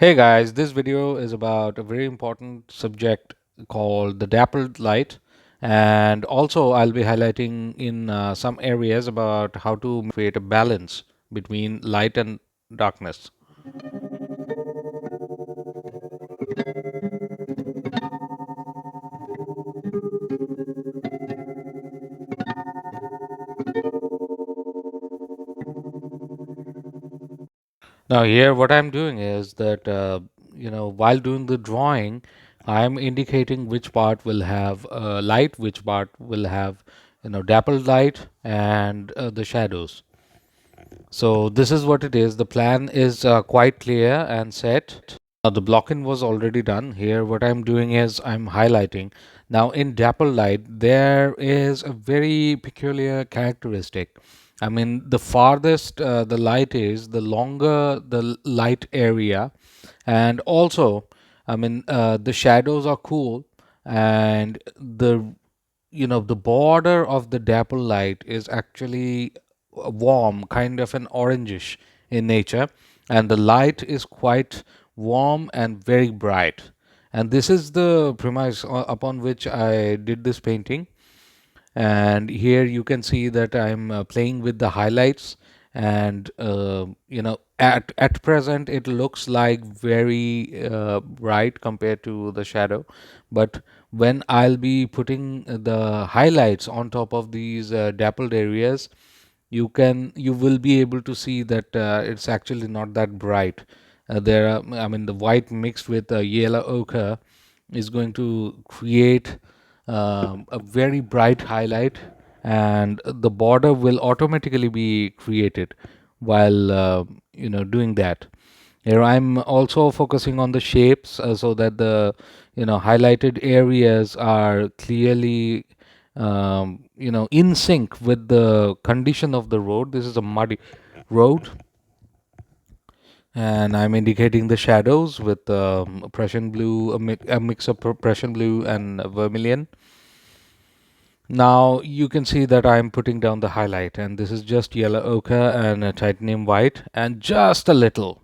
Hey guys, this video is about a very important subject called the dappled light, and also I'll be highlighting in some areas about how to create a balance between light and darkness. Now here what I'm doing is that while doing the drawing, I'm indicating which part will have light, which part will have dappled light and the shadows. So this is what it is. The plan is quite clear and set. Now the block-in was already done. Here what I'm doing is I'm highlighting. Now in dapple light, there is a very peculiar characteristic. I mean, the farthest the light is, the longer the light area. And also, I mean, the shadows are cool, and the border of the dapple light is actually warm, kind of an orangish in nature, and the light is quite warm and very bright. And this is the premise upon which I did this painting. And here you can see that I'm playing with the highlights, and at present it looks like very bright compared to the shadow, but when I'll be putting the highlights on top of these dappled areas, you will be able to see that it's actually not that bright. There are, I mean, the white mixed with yellow ochre is going to create a very bright highlight, and the border will automatically be created while doing that. Here I'm also focusing on the shapes so that the highlighted areas are clearly in sync with the condition of the road. This is a muddy road, and I'm indicating the shadows with Prussian blue, a mix of Prussian blue and vermilion. Now you can see that I'm putting down the highlight, and this is just yellow ochre and titanium white and just a little,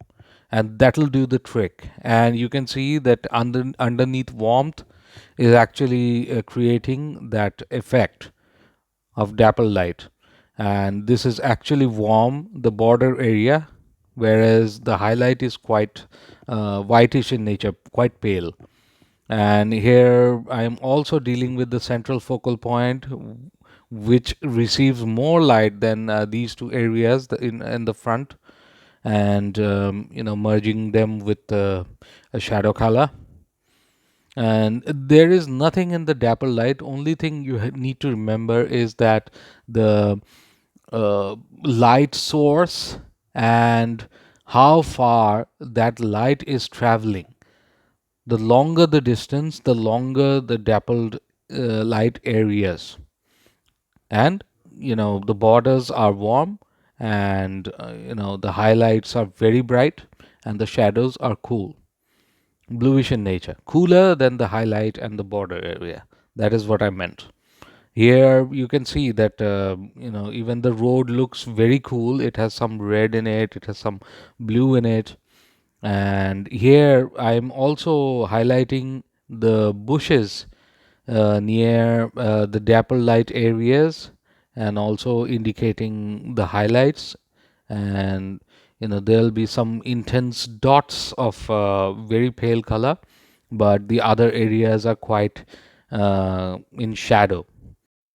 and that'll do the trick. And you can see that underneath warmth is actually creating that effect of dapple light, and this is actually warm, the border area, whereas the highlight is quite whitish in nature, quite pale. And here I am also dealing with the central focal point, which receives more light than these two areas in the front, and merging them with a shadow color. And there is nothing in the dapple light. Only thing you need to remember is that the light source and how far that light is traveling. The longer the distance, the longer the dappled light areas. And the borders are warm, and the highlights are very bright, and the shadows are cool, bluish in nature, cooler than the highlight and the border area. That is what I meant. Here you can see that even the road looks very cool. It has some red in it, it has some blue in it. And here I'm also highlighting the bushes near the dapple light areas, and also indicating the highlights. And there'll be some intense dots of very pale color, but the other areas are quite in shadow.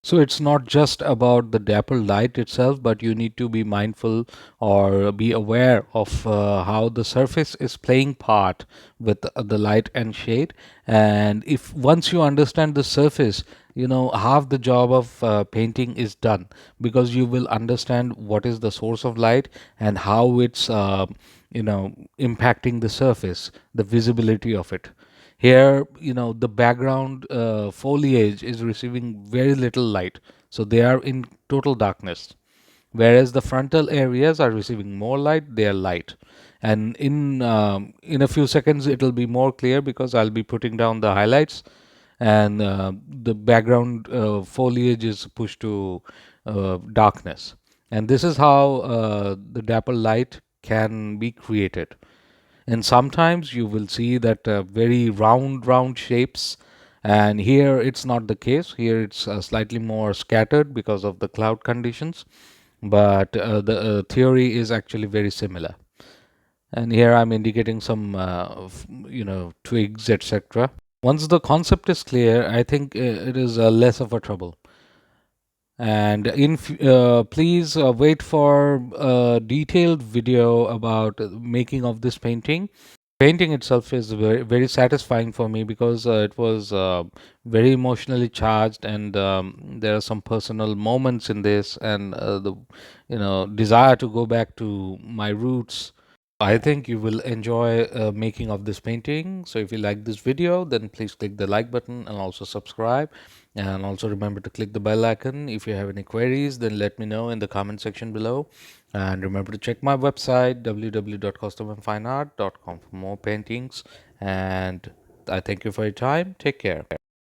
So it's not just about the dappled light itself, but you need to be mindful or be aware of how the surface is playing part with the light and shade. And if once you understand the surface, half the job of painting is done, because you will understand what is the source of light and how it's impacting the surface, the visibility of it. Here, the background foliage is receiving very little light, so they are in total darkness. Whereas the frontal areas are receiving more light, they are light. And in a few seconds, it will be more clear because I'll be putting down the highlights, and the background foliage is pushed to darkness. And this is how the dapple light can be created. And sometimes you will see that very round shapes, and here it's not the case. Here it's slightly more scattered because of the cloud conditions, but the theory is actually very similar. And here I'm indicating some twigs, etc. Once the concept is clear, I think it is less of a trouble. And please wait for a detailed video about making of this painting. Painting itself is very satisfying for me because it was very emotionally charged, and there are some personal moments in this, and the desire to go back to my roots. I think you will enjoy making of this painting. So if you like this video, then please click the like button and also subscribe. And also remember to click the bell icon. If you have any queries, then let me know in the comment section below. And remember to check my website www.kaustavandfineart.com for more paintings. And I thank you for your time. Take care.